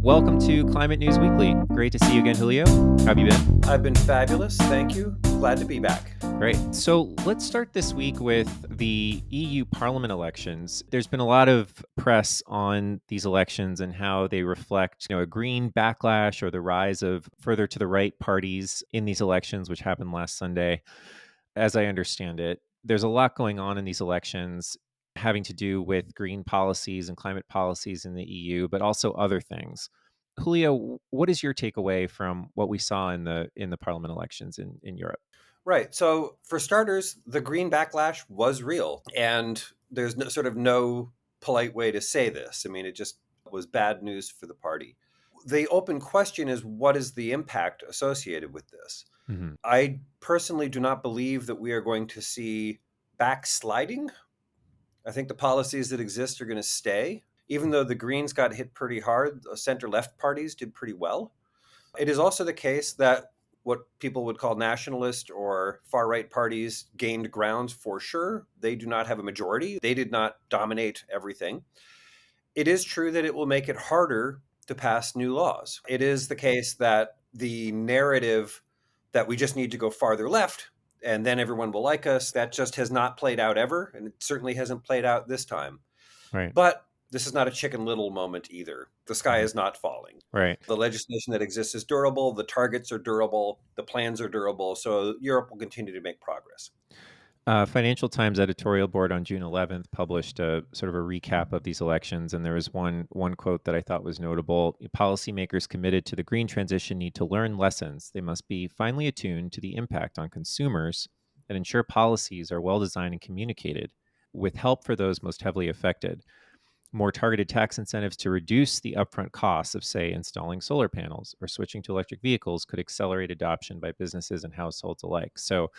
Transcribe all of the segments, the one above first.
Welcome to Climate News Weekly. Great to see you again, Julio. How have you been? I've been fabulous. Thank you. Glad to be back. Great. So let's start this week with the EU Parliament elections. There's been a lot of press on these elections and how they reflect, a green backlash or the rise of further to the right parties in these elections, which happened last Sunday. As I understand it, there's a lot going on in these elections having to do with green policies and climate policies in the EU, but also other things. Julio, what is your takeaway from what we saw in the parliament elections in Europe? Right. So, for starters, the green backlash was real. And there's no polite way to say this. I mean, it just was bad news for the party. The open question is, what is the impact associated with this? Mm-hmm. I personally do not believe that we are going to see backsliding. I think the policies that exist are going to stay. Even though the Greens got hit pretty hard, the center-left parties did pretty well. It is also the case that what people would call nationalist or far-right parties gained ground for sure. They do not have a majority. They did not dominate everything. It is true that it will make it harder to pass new laws. It is the case that the narrative that we just need to go farther left and then everyone will like us, that just has not played out ever, and it certainly hasn't played out this time. Right. But this is not a Chicken Little moment either. The sky is not falling. Right. The legislation that exists is durable. The targets are durable. The plans are durable. So Europe will continue to make progress. Financial Times editorial board on June 11th published a sort of a recap of these elections, and there was one quote that I thought was notable. Policymakers committed to the green transition need to learn lessons. They must be finely attuned to the impact on consumers and ensure policies are well designed and communicated with help for those most heavily affected. More targeted tax incentives to reduce the upfront costs of, say, installing solar panels or switching to electric vehicles could accelerate adoption by businesses and households alike. So,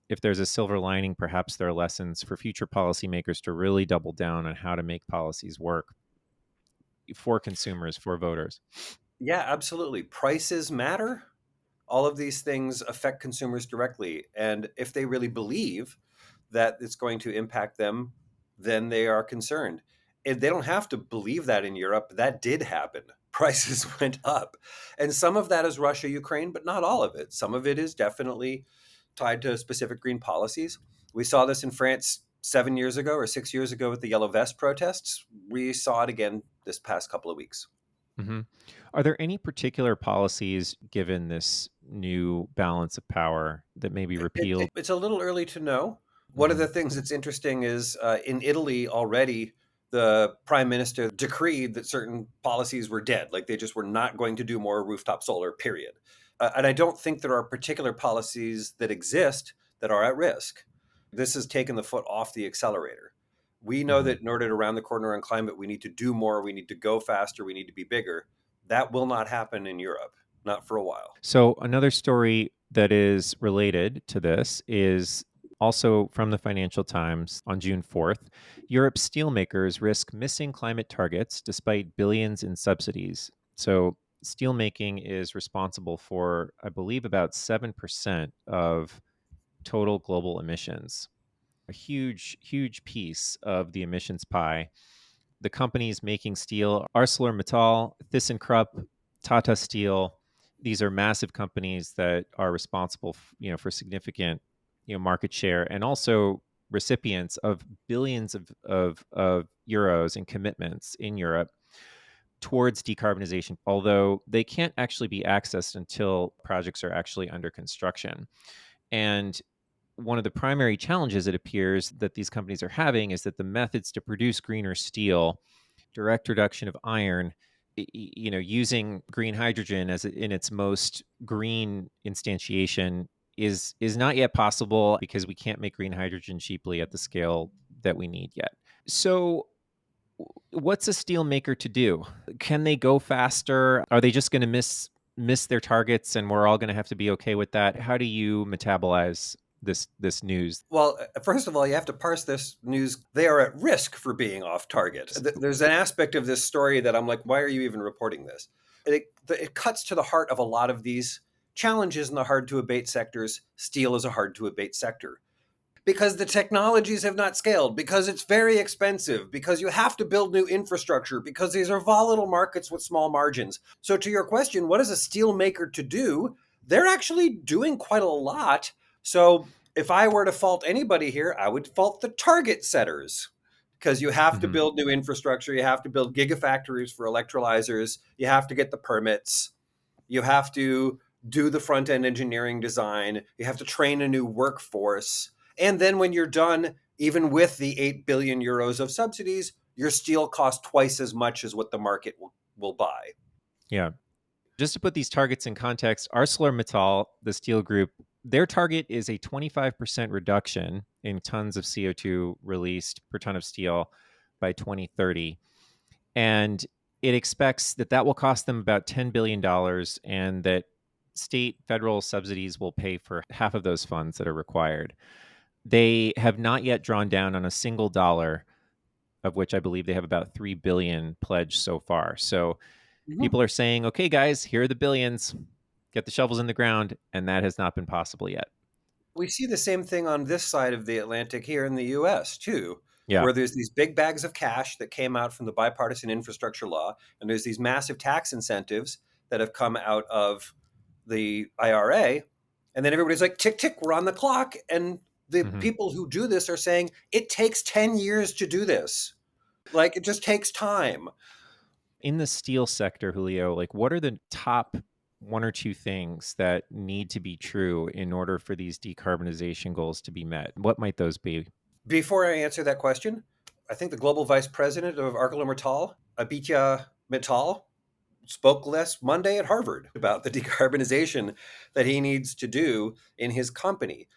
if there's a silver lining, perhaps there are lessons for future policymakers to really double down on how to make policies work for consumers, for voters. Yeah, absolutely. Prices matter. All of these things affect consumers directly. And if they really believe that it's going to impact them, then they are concerned. And they don't have to believe that in Europe. That did happen. Prices went up. And some of that is Russia, Ukraine, but not all of it. Some of it is definitely tied to specific green policies. We saw this in France 7 years ago or 6 years ago with the Yellow Vest protests. We saw it again this past couple of weeks. Mm-hmm. Are there any particular policies, given this new balance of power, that may be repealed? It's a little early to know. One of Mm-hmm. the things that's interesting is in Italy already, the prime minister decreed that certain policies were dead, like they just were not going to do more rooftop solar, period. And I don't think there are particular policies that exist that are at risk. This has taken the foot off the accelerator. We know Mm-hmm. that in order to round the corner on climate, we need to do more, we need to go faster, we need to be bigger. That will not happen in Europe, not for a while. So, another story that is related to this is also from the Financial Times on June 4th. Europe's steelmakers risk missing climate targets despite billions in subsidies. So, steelmaking is responsible for, I believe, about 7% of total global emissions. A huge, huge piece of the emissions pie. The companies making steel, ArcelorMittal, ThyssenKrupp, Tata Steel, these are massive companies that are responsible, for significant, market share and also recipients of billions of euros in commitments in Europe towards decarbonization, although they can't actually be accessed until projects are actually under construction. And one of the primary challenges it appears that these companies are having is that the methods to produce greener steel, direct reduction of iron, using green hydrogen as in its most green instantiation is not yet possible because we can't make green hydrogen cheaply at the scale that we need yet. So what's a steel maker to do? Can they go faster? Are they just going to miss their targets and we're all going to have to be okay with that? How do you metabolize this news? Well, first of all, you have to parse this news. They are at risk for being off target. There's an aspect of this story that I'm like, why are you even reporting this? It cuts to the heart of a lot of these challenges in the hard to abate sectors. Steel is a hard to abate sector. Because the technologies have not scaled, because it's very expensive, because you have to build new infrastructure, because these are volatile markets with small margins. So, to your question, what is a steel maker to do? They're actually doing quite a lot. So, if I were to fault anybody here, I would fault the target setters, because you have to Hmm. build new infrastructure, you have to build gigafactories for electrolyzers, you have to get the permits, you have to do the front end engineering design. You have to train a new workforce. And then when you're done, even with the 8 billion euros of subsidies, your steel costs twice as much as what the market will buy. Yeah. Just to put these targets in context, ArcelorMittal, the steel group, their target is a 25% reduction in tons of CO2 released per ton of steel by 2030. And it expects that that will cost them about $10 billion and that state federal subsidies will pay for half of those funds that are required. They have not yet drawn down on a single dollar, of which I believe they have about 3 billion pledged so far. So Mhm. people are saying, okay, guys, here are the billions, get the shovels in the ground. And that has not been possible yet. We see the same thing on this side of the Atlantic here in the US, too, Yeah. where there's these big bags of cash that came out from the bipartisan infrastructure law, and there's these massive tax incentives that have come out of the IRA. And then everybody's like, tick, tick, we're on the clock. And the Hmm. people who do this are saying it takes 10 years to do this. Like, it just takes time. In the steel sector, Julio, like what are the top one or two things that need to be true in order for these decarbonization goals to be met? What might those be? Before I answer that question, I think the global vice president of ArcelorMittal, Abitya Mittal, spoke last Monday at Harvard about the decarbonization that he needs to do in his company.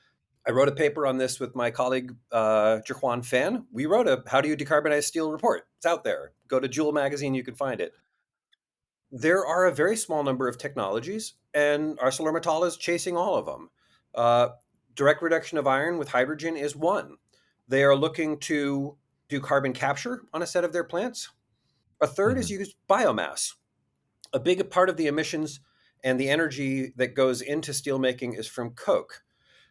I wrote a paper on this with my colleague, Jaquan Fan. We wrote a How Do You Decarbonize Steel report. It's out there. Go to Jewel Magazine, you can find it. There are a very small number of technologies, and ArcelorMittal is chasing all of them. Uh, Direct reduction of iron with hydrogen is one. They are looking to do carbon capture on a set of their plants. A third is Hmm. use biomass. A big part of the emissions and the energy that goes into steelmaking is from coke,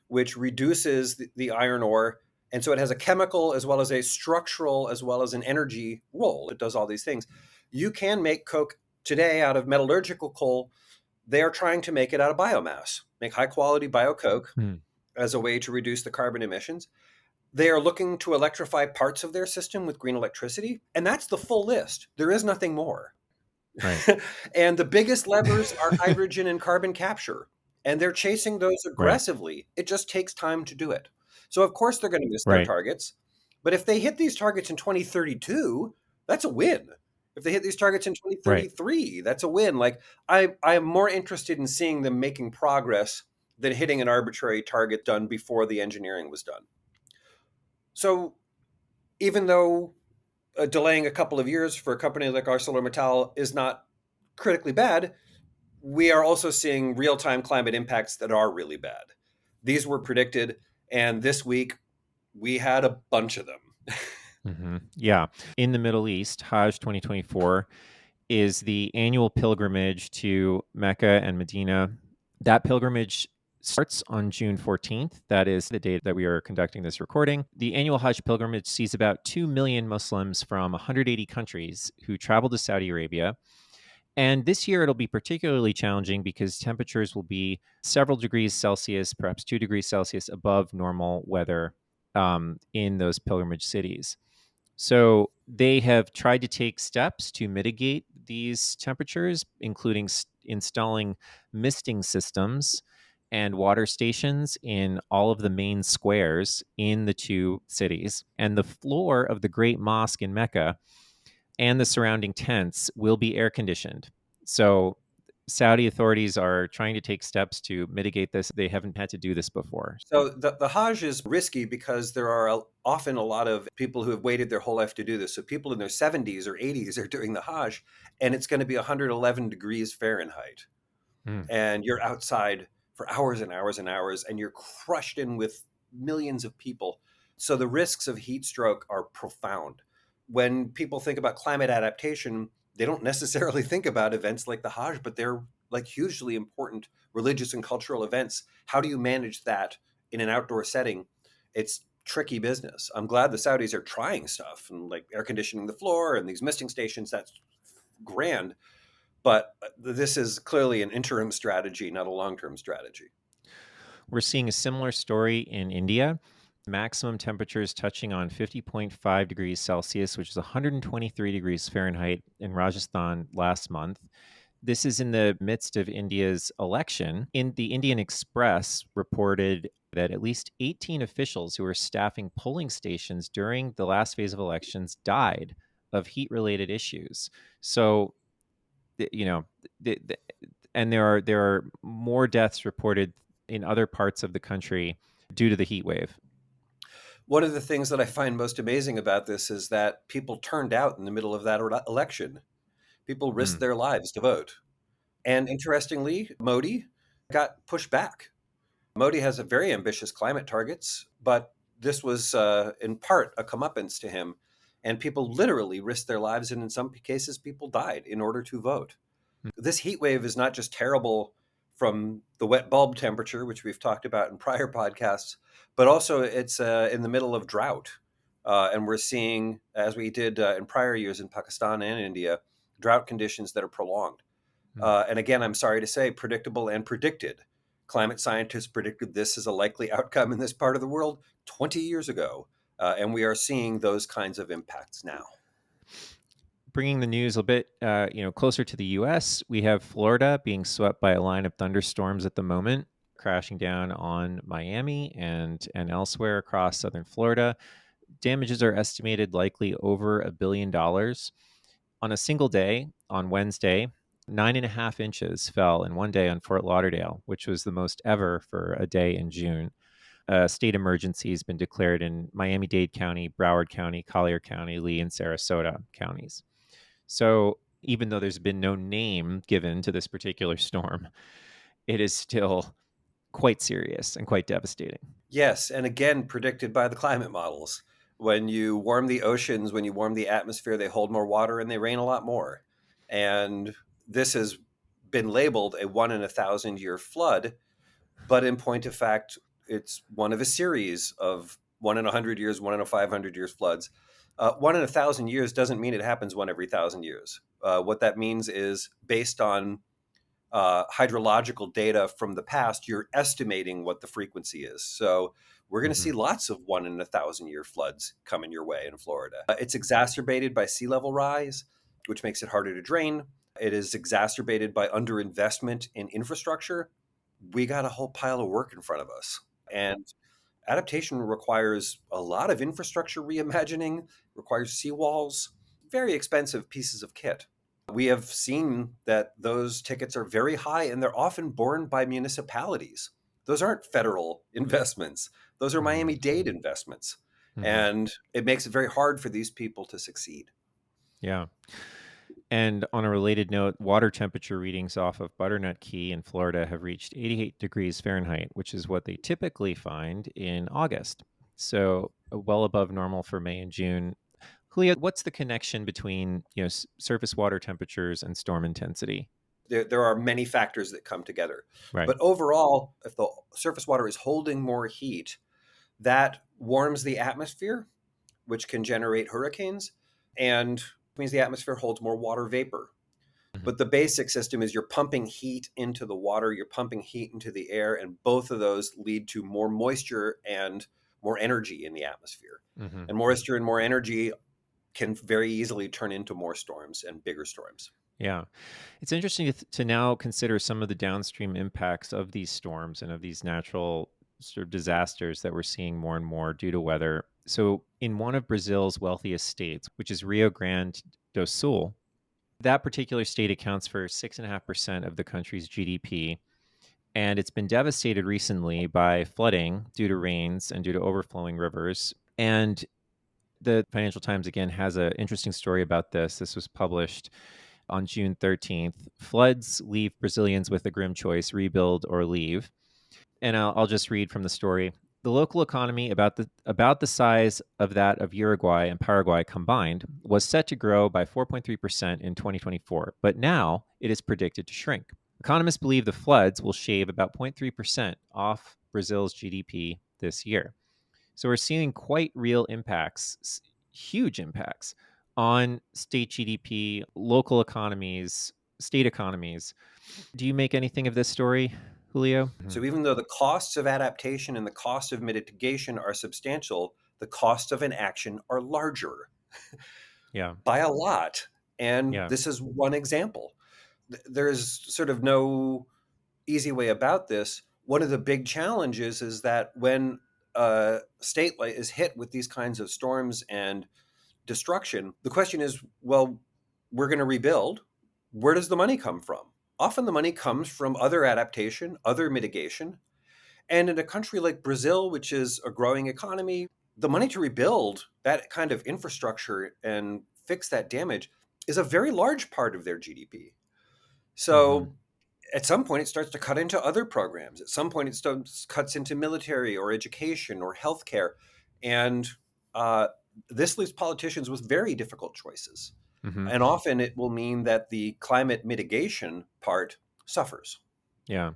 which reduces the iron ore. And so it has a chemical as well as a structural as well as an energy role. It does all these things. You can make coke today out of metallurgical coal. They are trying to make it out of biomass, make high quality biocoke Hmm. as a way to reduce the carbon emissions. They are looking to electrify parts of their system with green electricity. And that's the full list. There is nothing more. Right. And the biggest levers are hydrogen and carbon capture. And they're chasing those Right. aggressively. It just takes time to do it. So, of course, they're going to miss their Right. targets. But if they hit these targets in 2032, that's a win. If they hit these targets in Right. 2033, that's a win. Like, I am more interested in seeing them making progress than hitting an arbitrary target done before the engineering was done. So, even though delaying a couple of years for a company like ArcelorMittal is not critically bad, we are also seeing real time climate impacts that are really bad. These were predicted, and this week we had a bunch of them. Yeah. In the Middle East, Hajj 2024 is the annual pilgrimage to Mecca and Medina. That pilgrimage starts on June 14th. That is the date that we are conducting this recording. The annual Hajj pilgrimage sees about 2 million Muslims from 180 countries who travel to Saudi Arabia. And this year it'll be particularly challenging because temperatures will be several degrees Celsius, perhaps 2 degrees Celsius above normal weather in those pilgrimage cities. So they have tried to take steps to mitigate these temperatures, including installing misting systems and water stations in all of the main squares in the two cities. And the floor of the Great Mosque in Mecca and the surrounding tents will be air conditioned. So Saudi authorities are trying to take steps to mitigate this. They haven't had to do this before. So the Hajj is risky because there are often a lot of people who have waited their whole life to do this. So people in their 70s or 80s are doing the Hajj, and it's going to be 111 degrees Fahrenheit. Mm. And you're outside for hours and hours and hours, and you're crushed in with millions of people. So the risks of heat stroke are profound. When people think about climate adaptation, they don't necessarily think about events like the Hajj, but they're like hugely important religious and cultural events. How do you manage that in an outdoor setting? It's tricky business. I'm glad the Saudis are trying stuff and like air conditioning the floor and these misting stations. That's grand. But this is clearly an interim strategy, not a long-term strategy. We're seeing a similar story in India. Maximum temperatures touching on 50.5 degrees Celsius, which is 123 degrees Fahrenheit in Rajasthan last month. This is in the midst of India's election. In the Indian Express reported that at least 18 officials who were staffing polling stations during the last phase of elections died of heat-related issues. So, you know, and there are more deaths reported in other parts of the country due to the heat wave. One of the things that I find most amazing about this is that people turned out in the middle of that election. People risked Mm, their lives to vote. And interestingly, Modi got pushed back. Modi has a very ambitious climate targets, but this was in part a comeuppance to him. And people literally risked their lives, and in some cases, people died in order to vote. mm, This heat wave is not just terrible from the wet bulb temperature, which we've talked about in prior podcasts, but also it's in the middle of drought. And we're seeing, as we did in prior years in Pakistan and India, drought conditions that are prolonged. mm. And again, I'm sorry to say, predictable and predicted. Climate scientists predicted this as a likely outcome in this part of the world 20 years ago. And we are seeing those kinds of impacts now. Bringing the news a bit, closer to the U.S., we have Florida being swept by a line of thunderstorms at the moment, crashing down on Miami and elsewhere across southern Florida. Damages are estimated likely over $1 billion. On a single day, on Wednesday, 9.5 inches fell in one day on Fort Lauderdale, which was the most ever for a day in June. A state emergency has been declared in Miami-Dade County, Broward County, Collier County, Lee, and Sarasota counties. So even though there's been no name given to this particular storm, it is still quite serious and quite devastating. Yes, and again, predicted by the climate models. When you warm the oceans, when you warm the atmosphere, they hold more water and they rain a lot more. And this has been labeled a 1 in 1,000 year flood, but in point of fact, it's one of a series of 1 in 100 years, 1 in 500 years floods. 1 in 1,000 years doesn't mean it happens one every 1,000 years. What that means is based on hydrological data from the past, you're estimating what the frequency is. So we're going to Mm-hmm. see lots of 1 in 1,000 year floods coming your way in Florida. It's exacerbated by sea level rise, which makes it harder to drain. It is exacerbated by underinvestment in infrastructure. We got a whole pile of work in front of us. And adaptation requires a lot of infrastructure reimagining, requires seawalls, very expensive pieces of kit. We have seen that those tickets are very high and they're often borne by municipalities. Those aren't federal investments, those are Mm-hmm. Miami Dade investments. Mm-hmm. And it makes it very hard for these people to succeed. Yeah. And on a related note, water temperature readings off of Butternut Key in Florida have reached 88 degrees Fahrenheit, which is what they typically find in August. So well above normal for May and June. Julio, what's the connection between surface water temperatures and storm intensity? There are many factors that come together. Right. But overall, if the surface water is holding more heat, that warms the atmosphere, which can generate hurricanes, and means the atmosphere holds more water vapor. Hmm. But the basic system is you're pumping heat into the water, you're pumping heat into the air, and both of those lead to more moisture and more energy in the atmosphere. Hmm. And moisture and more energy can very easily turn into more storms and bigger storms. Yeah. It's interesting to now consider some of the downstream impacts of these storms and of these natural sort of disasters that we're seeing more and more due to weather. So, in one of Brazil's wealthiest states, which is Rio Grande do Sul, that particular state accounts for 6.5% of the country's GDP. And it's been devastated recently by flooding due to rains and due to overflowing rivers. And the Financial Times, again, has an interesting story about this. This was published on June 13th. Floods leave Brazilians with a grim choice: rebuild or leave. And I'll just read from the story. The local economy, about the size of that of Uruguay and Paraguay combined, was set to grow by 4.3% in 2024, but now it is predicted to shrink. Economists believe the floods will shave about 0.3% off Brazil's GDP this year. So we're seeing quite real impacts, huge impacts on state GDP, local economies, state economies. Do you make anything of this story, Julio? So even though the costs of adaptation and the costs of mitigation are substantial, the costs of inaction are larger Yeah. by a lot. And Yeah. this is one example. There's sort of no easy way about this. One of the big challenges is that when a state is hit with these kinds of storms and destruction, the question is, well, we're going to rebuild. Where does the money come from? Often the money comes from other adaptation, other mitigation. And in a country like Brazil, which is a growing economy, the money to rebuild that kind of infrastructure and fix that damage is a very large part of their GDP. Hmm. So at some point, it starts to cut into other programs. At some point, cuts into military or education or healthcare. And uh, this leaves politicians with very difficult choices. Hmm. And often it will mean that the climate mitigation part suffers. Yeah.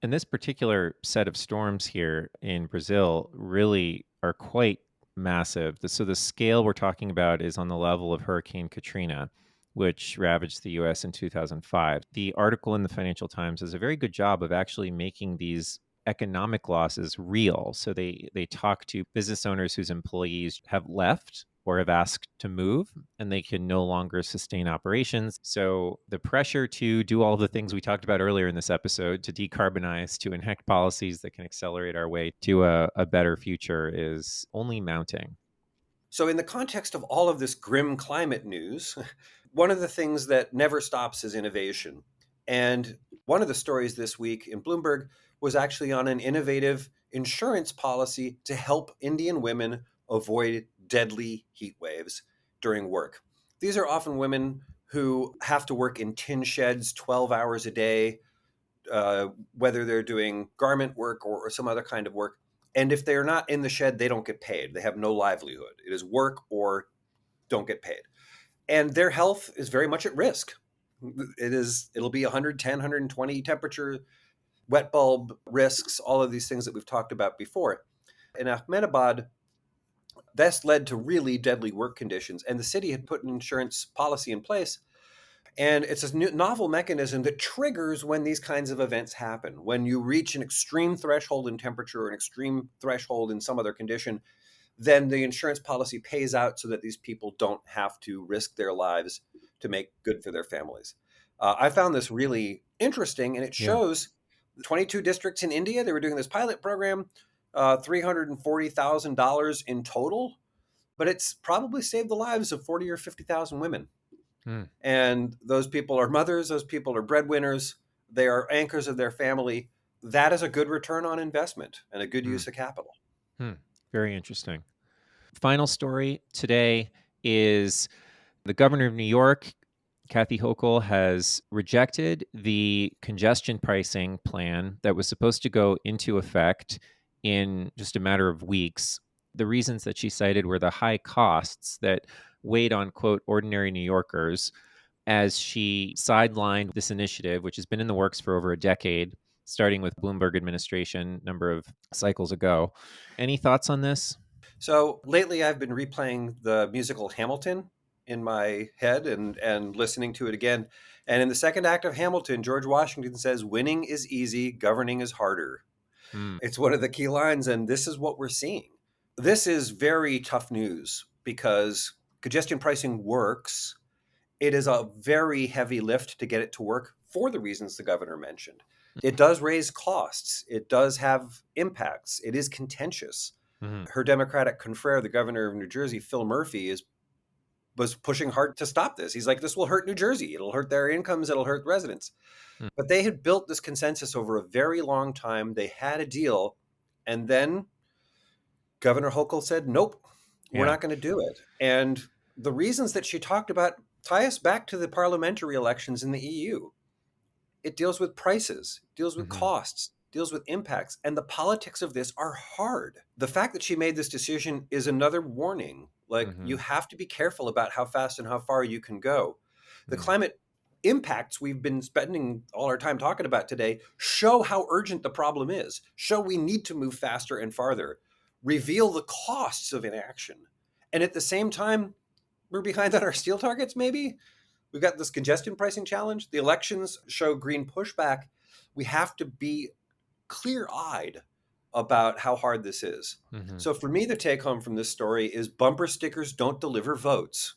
And this particular set of storms here in Brazil really are quite massive. So the scale we're talking about is on the level of Hurricane Katrina, which ravaged the US in 2005. The article in the Financial Times does a very good job of actually making these economic losses real. So they talk to business owners whose employees have left or have asked to move and they can no longer sustain operations. So the pressure to do all the things we talked about earlier in this episode, to decarbonize, to enact policies that can accelerate our way to a better future, is only mounting. So, in the context of all of this grim climate news, one of the things that never stops is innovation. And one of the stories this week in Bloomberg was actually on an innovative insurance policy to help Indian women avoid deadly heat waves during work. These are often women who have to work in tin sheds 12 hours a day, whether they're doing garment work or some other kind of work. And if they're not in the shed, they don't get paid. They have no livelihood. It is work or don't get paid. And their health is very much at risk. It'll be 110, 120 temperature, wet bulb risks, all of these things that we've talked about before. In Ahmedabad, this led to really deadly work conditions. And the city had put an insurance policy in place. And it's a novel mechanism that triggers when these kinds of events happen. When you reach an extreme threshold in temperature or an extreme threshold in some other condition, then the insurance policy pays out so that these people don't have to risk their lives to make good for their families. I found this really interesting, and it Yeah. shows 22 districts in India. They were doing this pilot program, $340,000 in total, but it's probably saved the lives of 40 or 50,000 women. Hmm. And those people are mothers, those people are breadwinners, they are anchors of their family. That is a good return on investment and a good Hmm. use of capital. Hmm. Very interesting. Final story today is the governor of New York, Kathy Hochul, has rejected the congestion pricing plan that was supposed to go into effect in just a matter of weeks. The reasons that she cited were the high costs that weighed on, quote, ordinary New Yorkers, as she sidelined this initiative, which has been in the works for over a decade, starting with Bloomberg administration a number of cycles ago. Any thoughts on this? So lately, I've been replaying the musical Hamilton in my head and listening to it again. And in the second act of Hamilton, George Washington says, "Winning is easy, governing is harder." Hmm. It's one of the key lines, and this is what we're seeing. This is very tough news because congestion pricing works. It is a very heavy lift to get it to work for the reasons the governor mentioned. It does raise costs. It does have impacts. It is contentious. Hmm. Her Democratic confrere, the governor of New Jersey, Phil Murphy, was pushing hard to stop this. He's like, this will hurt New Jersey. It'll hurt their incomes. It'll hurt residents. Hmm. But they had built this consensus over a very long time. They had a deal. And then Governor Hochul said, nope, we're Yeah. not going to do it. And the reasons that she talked about tie us back to the parliamentary elections in the EU. It deals with prices, deals with Hmm. costs, deals with impacts, and the politics of this are hard. The fact that she made this decision is another warning. Like, you Hmm. have to be careful about how fast and how far you can go. The Hmm. climate impacts we've been spending all our time talking about today show how urgent the problem is, show we need to move faster and farther. reveal the costs of inaction. And at the same time, we're behind on our steel targets, maybe. We've got this congestion pricing challenge. The elections show green pushback. We have to be clear-eyed about how hard this is. Hmm. So for me, the take home from this story is bumper stickers don't deliver votes.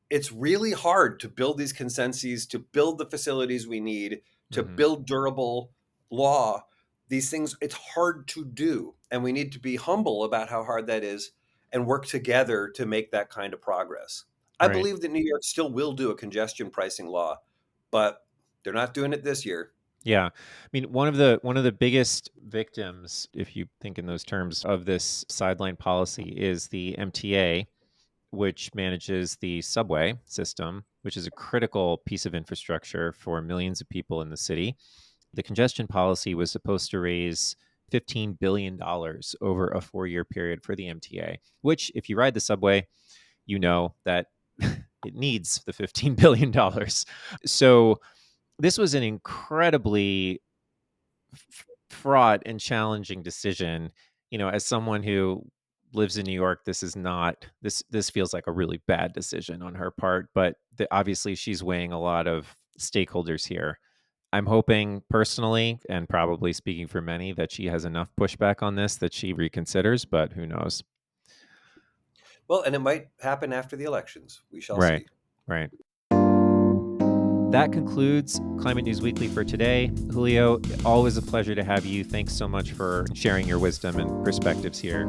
It's really hard to build these consensus, to build the facilities we need, to Hmm. build durable law. These things, it's hard to do. And we need to be humble about how hard that is and work together to make that kind of progress. I Right. believe that New York still will do a congestion pricing law, but they're not doing it this year. Yeah. I mean, one of the biggest victims, if you think in those terms, of this sideline policy is the MTA, which manages the subway system, which is a critical piece of infrastructure for millions of people in the city. The congestion policy was supposed to raise $15 billion over a 4-year period for the MTA, which, if you ride the subway, you know that it needs the $15 billion. So this was an incredibly fraught and challenging decision. As someone who lives in New York, this is not this feels like a really bad decision on her part, but obviously she's weighing a lot of stakeholders here. I'm hoping personally, and probably speaking for many, that she has enough pushback on this that she reconsiders, but who knows? Well, and it might happen after the elections. We shall Right. see. Right. That concludes Climate News Weekly for today. Julio, always a pleasure to have you. Thanks so much for sharing your wisdom and perspectives here.